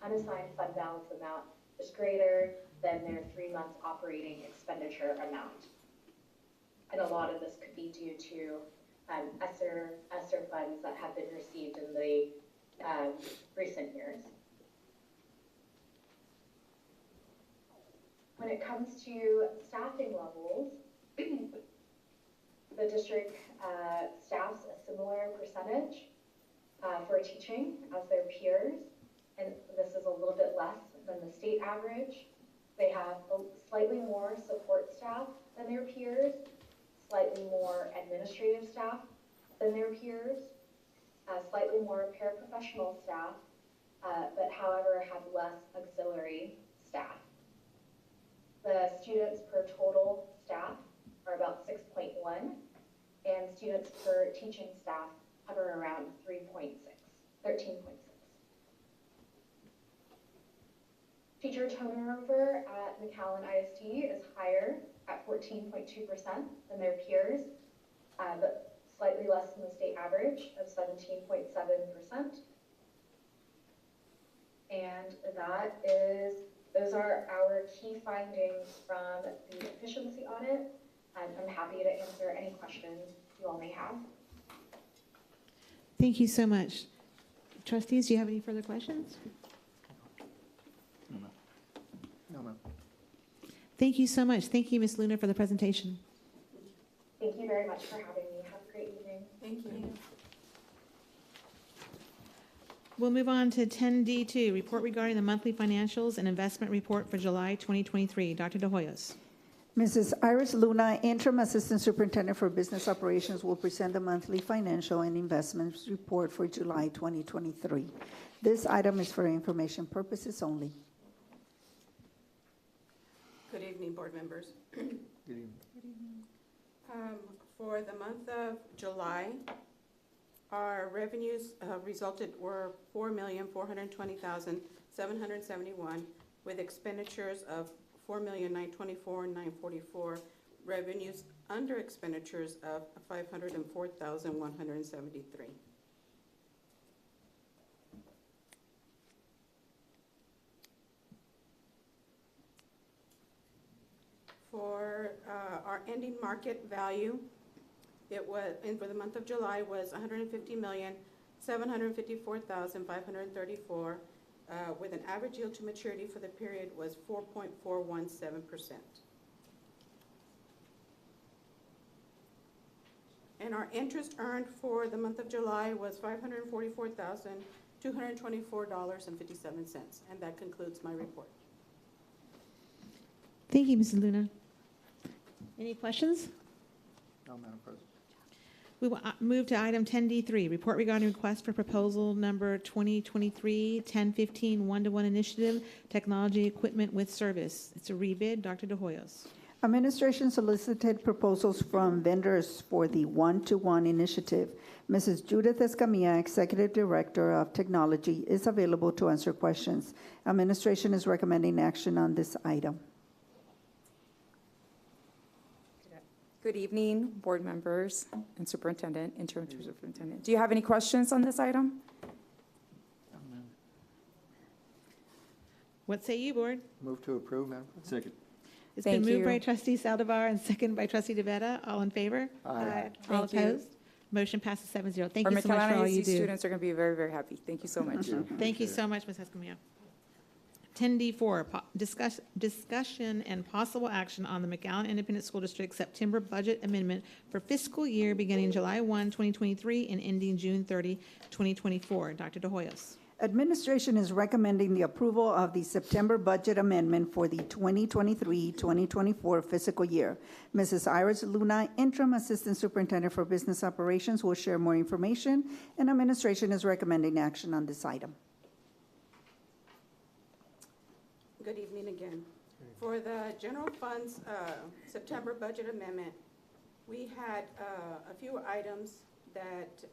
Speaker 16: unassigned fund balance amount is greater than their 3-month operating expenditure amount. And a lot of this could be due to ESSER funds that have been received in the recent years. When it comes to staffing levels, the district staffs a similar percentage for teaching as their peers, and this is a little bit less than the state average. They have slightly more support staff than their peers, slightly more administrative staff than their peers, slightly more paraprofessional staff, but however have less auxiliary staff. The students per total staff are about 6.1, and students per teaching staff hover around 13.6. Teacher turnover at McAllen ISD is higher at 14.2% than their peers, but slightly less than the state average of 17.7%. And those are our key findings from the efficiency audit. I'm happy to answer any questions you all may have.
Speaker 1: Thank you so much. Trustees, do you have any further questions?
Speaker 11: No, ma'am.
Speaker 1: Thank you so much. Thank you, Ms. Luna, for the presentation.
Speaker 16: Thank you very much for having me. Have a great evening.
Speaker 14: Thank you.
Speaker 1: We'll move on to 10D2, report regarding the monthly financials and investment report for July 2023. Dr. De Hoyos.
Speaker 9: Mrs. Iris Luna, Interim Assistant Superintendent for Business Operations, will present the monthly financial and investments report for July 2023. This item is for information purposes only.
Speaker 17: Good evening, board members.
Speaker 11: Good evening.
Speaker 17: For the month of July, our revenues were $4,420,771, with expenditures of $4,924,944, revenues under expenditures of $504,173. For our ending market value, for the month of July was $150,754,534, with an average yield to maturity for the period was 4.417%. And our interest earned for the month of July was $544,224.57, and that concludes my report.
Speaker 1: Thank you, Mrs. Luna. Any questions?
Speaker 11: No, Madam President.
Speaker 1: We will move to item 10D3, report regarding request for proposal number 2023-1015 one-to-one initiative, technology equipment with service. It's a rebid. Dr. De Hoyos.
Speaker 9: Administration solicited proposals from vendors for the one-to-one initiative. Mrs. Judith Escamilla, Executive Director of Technology, is available to answer questions. Administration is recommending action on this item.
Speaker 18: Good evening, board members and superintendent, interim superintendent. Do you have any questions on this item?
Speaker 1: What say you, board?
Speaker 11: Move to approve, Madam President.
Speaker 10: Second.
Speaker 1: It's been
Speaker 18: Thank
Speaker 1: moved by
Speaker 18: you.
Speaker 1: trustee Saldivar and seconded by trustee DeVetta. All in favor?
Speaker 11: Aye.
Speaker 1: All
Speaker 18: Thank you.
Speaker 1: opposed? Motion passes 7-0. Thank
Speaker 18: Our
Speaker 1: you so much for all
Speaker 18: McAllen
Speaker 1: you
Speaker 18: ISD
Speaker 1: do.
Speaker 18: students are going to be very, very happy. Thank you so much.
Speaker 1: Thank you so much, Ms. Escamilla. 10D4, discussion and possible action on the McAllen Independent School District September budget amendment for fiscal year beginning July 1, 2023 and ending June 30, 2024. Dr. De Hoyos.
Speaker 9: Administration is recommending the approval of the September budget amendment for the 2023-2024 fiscal year. Mrs. Iris Luna, Interim Assistant Superintendent for Business Operations, will share more information, and administration is recommending action on this item.
Speaker 17: Good evening again. For the general funds September budget amendment, we had a few items that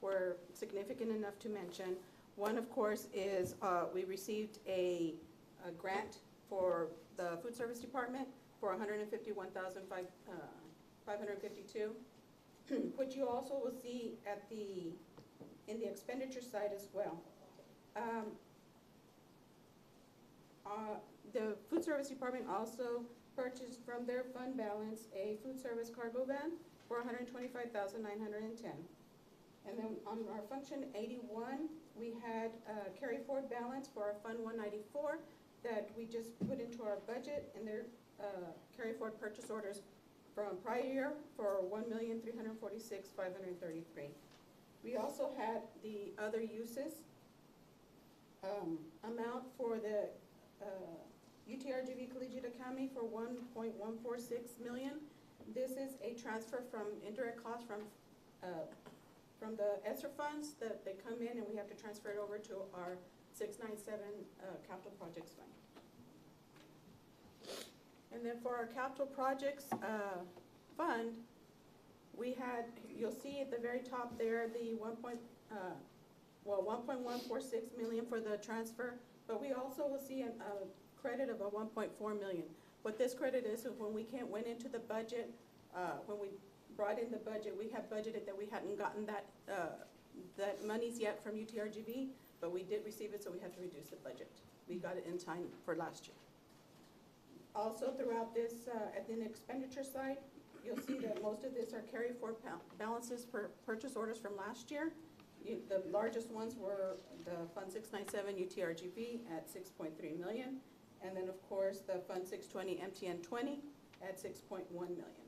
Speaker 17: were significant enough to mention. One, of course, is we received a grant for the food service department for $151,552, which you also will see in the expenditure side as well. The food service department also purchased from their fund balance a food service cargo van for $125,910. And then on our function 81, we had a carry forward balance for our fund 194 that we just put into our budget, and their carry forward purchase orders from prior year for $1,346,533. We also had the other uses amount for the UTRGV Collegiate Academy for $1.146 million. This is a transfer from indirect costs from the ESSER funds that they come in, and we have to transfer it over to our 697 capital projects fund. And then for our capital projects fund, we had, you'll see at the very top there, the 1.146 million for the transfer, but we also will see a credit of a 1.4 million. What this credit is when we went into the budget, when we brought in the budget, we had budgeted that we hadn't gotten that monies yet from UTRGV, but we did receive it, so we had to reduce the budget. We got it in time for last year. Also throughout this, at the expenditure side, you'll see that most of this are carry forward balances for purchase orders from last year. The largest ones were the Fund 697 UTRGV at 6.3 million, and then of course the Fund 620 MTN 20 at 6.1 million.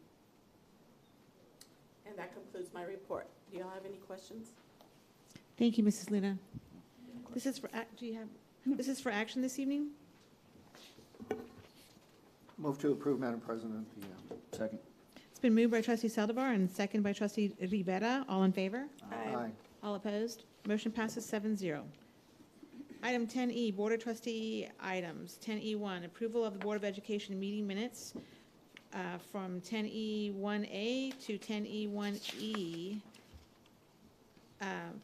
Speaker 17: And that concludes my report. Do y'all have any questions?
Speaker 1: Thank you, Mrs. Luna. This is for, this is for action this evening?
Speaker 11: Move to approve, Madam President. Second.
Speaker 1: It's been moved by trustee Saldivar and seconded by trustee Rivera. All in favor?
Speaker 11: Aye.
Speaker 1: All opposed? Motion passes 7-0. Item 10E, Board of Trustee items. 10E1, approval of the Board of Education meeting minutes from 10E1A to 10E1E.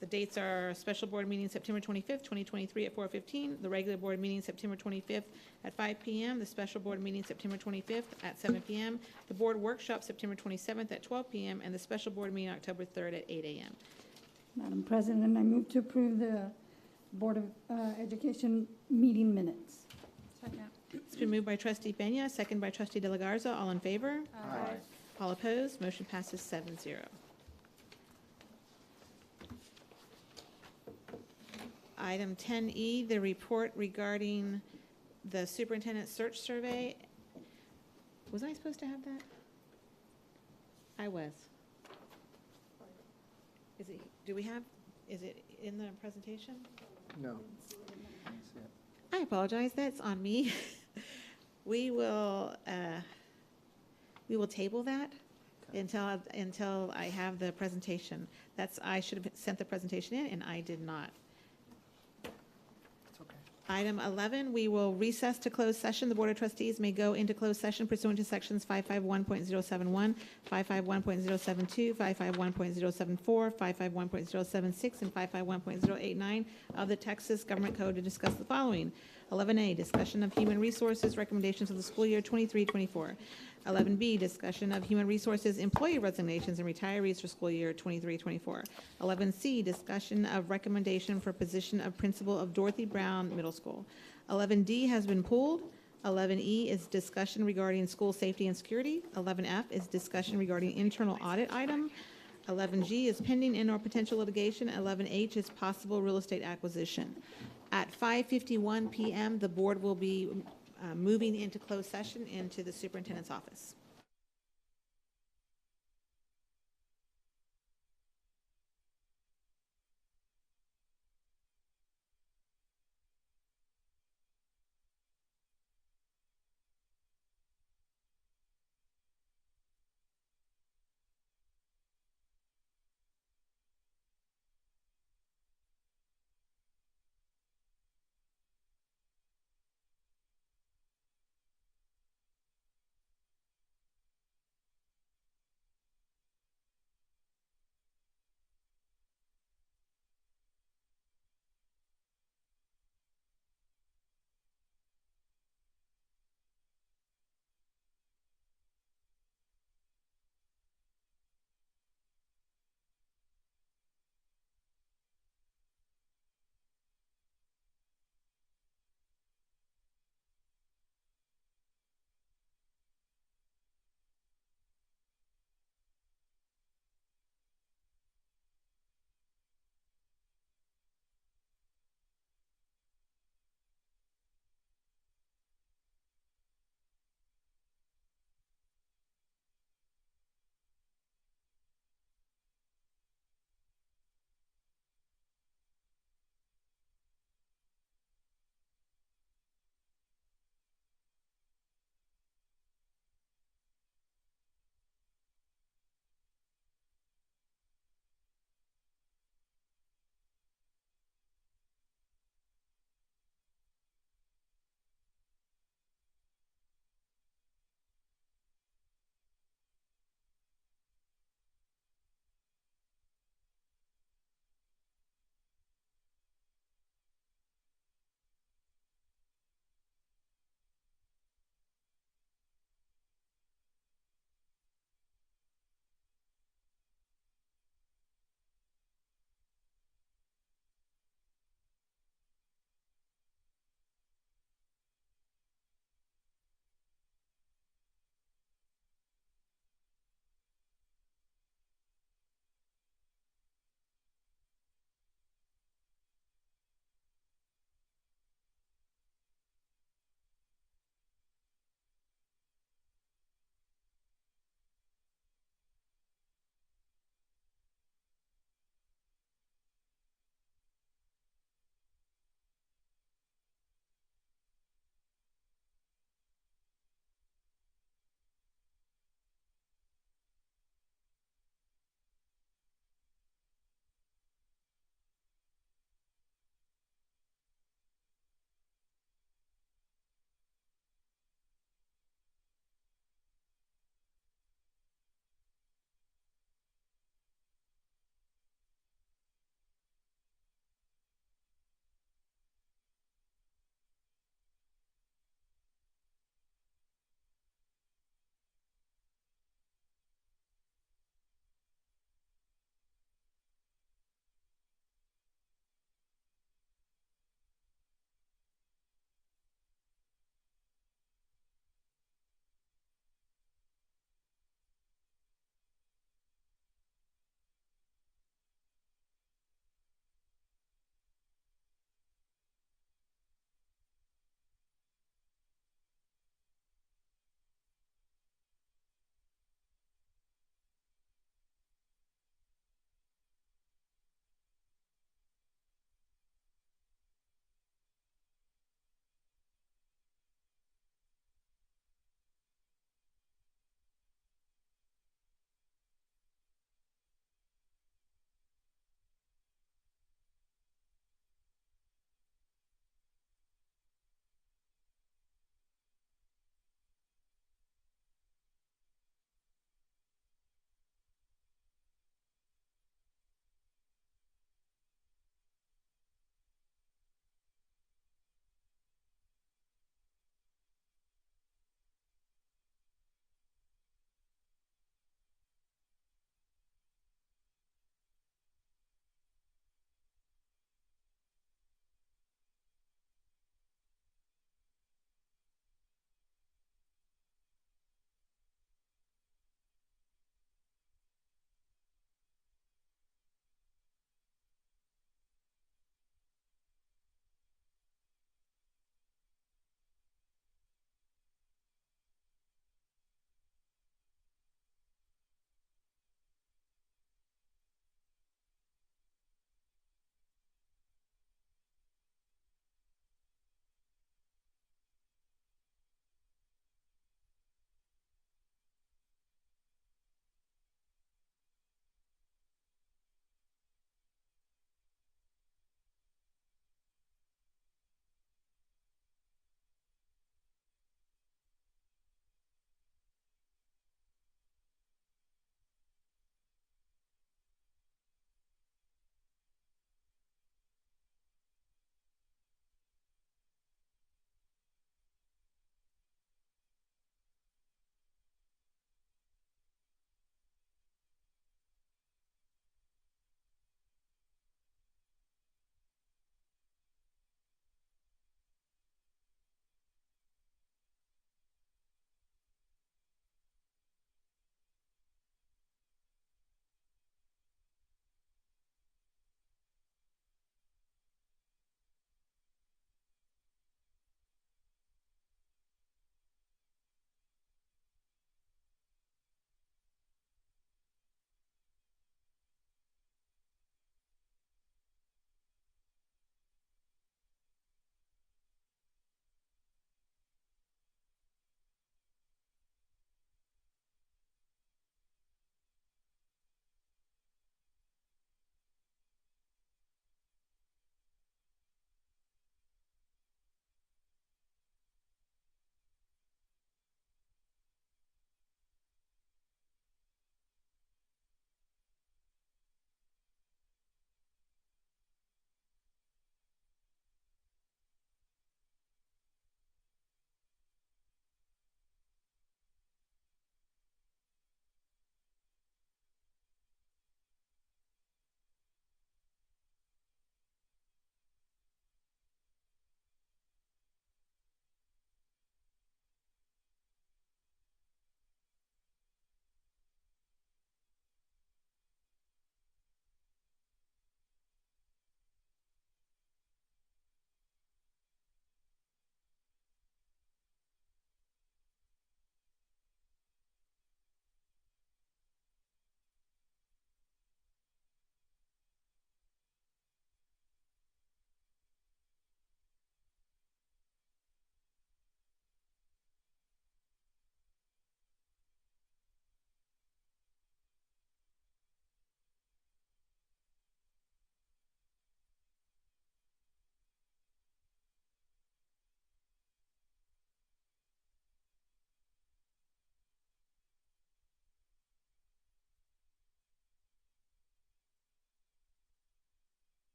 Speaker 1: The dates are special board meeting September 25th, 2023 at 4:15, the regular board meeting September 25th at 5 p.m., the special board meeting September 25th at 7 p.m., the board workshop September 27th at 12 p.m., and the special board meeting October 3rd at 8 a.m.
Speaker 15: Madam President, I move to approve the Board of Education meeting minutes.
Speaker 14: Second.
Speaker 1: It's been moved by trustee Peña, second by trustee De La Garza. All in favor?
Speaker 11: Aye.
Speaker 1: All opposed? Motion passes 7-0. Item 10E, the report regarding the superintendent search survey. Was I supposed to have that? I was. Is it, do we have, is it in the presentation?
Speaker 11: No.
Speaker 1: I apologize, that's on me. We will table that until I have the presentation. I should have sent the presentation in, and I did not.
Speaker 11: It's okay.
Speaker 1: Item 11, we will recess to closed session. The Board of Trustees may go into closed session pursuant to sections 551.071, 551.072, 551.074, 551.076, and 551.089 of the Texas Government Code to discuss the following. 11A, discussion of human resources recommendations of the school year 23-24. 11B, discussion of human resources employee resignations and retirees for school year 23-24. 11C, discussion of recommendation for position of principal of Dorothy Brown Middle School. 11D has been pulled. 11E is discussion regarding school safety and security. 11F is discussion regarding internal audit item. 11G is pending and/or potential litigation. 11H is possible real estate acquisition. At 5:51 p.m., the board will be moving into closed session into the superintendent's office.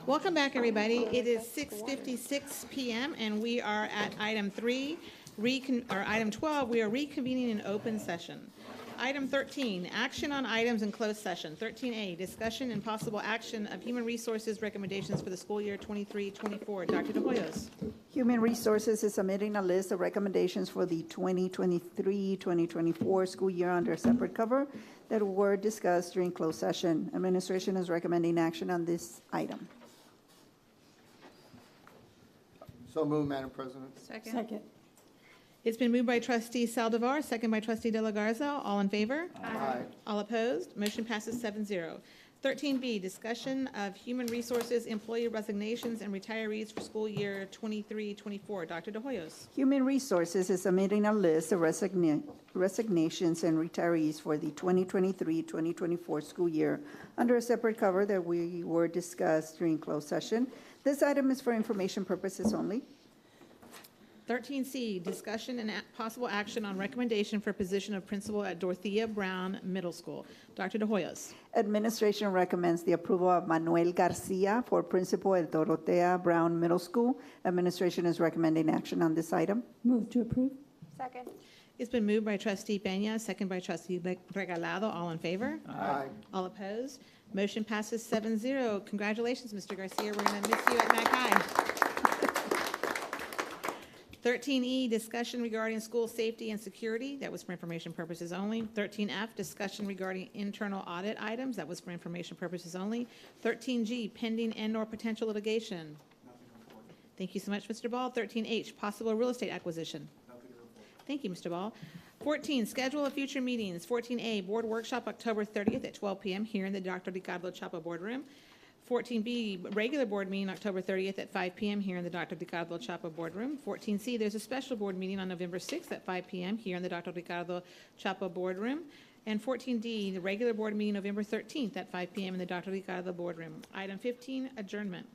Speaker 1: Welcome back, everybody. It is 6:56 PM, and we are at item 12, we are reconvening an open session. Item 13, action on items in closed session. 13A, discussion and possible action of Human Resources recommendations for the school year 23-24. Dr. De Hoyos.
Speaker 9: Human Resources is submitting a list of recommendations for the 2023-2024 school year under a separate cover that were discussed during closed session. Administration is recommending action on this item.
Speaker 11: So moved, Madam President.
Speaker 15: Second.
Speaker 1: It's been moved by trustee Saldivar, second by trustee De La Garza. All in favor?
Speaker 11: Aye.
Speaker 1: All opposed? Motion passes 7-0. 13B, discussion of Human Resources employee resignations and retirees for school year 23-24. Dr. De Hoyos.
Speaker 9: Human Resources is submitting a list of resignations and retirees for the 2023-2024 school year under a separate cover that we were discussed during closed session. This item is for information purposes only.
Speaker 1: 13C, discussion and possible action on recommendation for position of principal at Dorothea Brown Middle School. Dr. De Hoyos.
Speaker 9: Administration recommends the approval of Manuel Garcia for principal at Dorothea Brown Middle School. Administration is recommending action on this item.
Speaker 15: Move to approve.
Speaker 2: Second.
Speaker 1: It's been moved by trustee Peña, second by trustee Regalado. All in favor?
Speaker 11: Aye.
Speaker 1: All opposed? Motion passes 7-0. Congratulations, Mr. Garcia. We're going to miss you at Mac High. 13E, discussion regarding school safety and security. That was for information purposes only. 13F, discussion regarding internal audit items. That was for information purposes only. 13G, pending and/or potential litigation. Thank you so much, Mr. Ball. 13H, possible real estate acquisition. Thank you, Mr. Ball. 14, schedule of future meetings. 14A, board workshop October 30th at 12 p.m. here in the Dr. Ricardo Chapa boardroom. 14B, regular board meeting October 30th at 5 p.m. here in the Dr. Ricardo Chapa boardroom. 14C, there's a special board meeting on November 6th at 5 p.m. here in the Dr. Ricardo Chapa boardroom. And 14D, the regular board meeting November 13th at 5 p.m. in the Dr. Ricardo boardroom. Item 15, adjournment.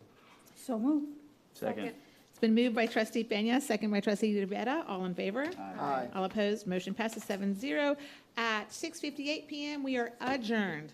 Speaker 15: So moved.
Speaker 2: Second.
Speaker 1: It's been moved by trustee Peña, second by trustee Rivera. All in favor?
Speaker 11: Aye.
Speaker 1: All opposed? Motion passes 7-0. At 6:58 p.m., we are adjourned.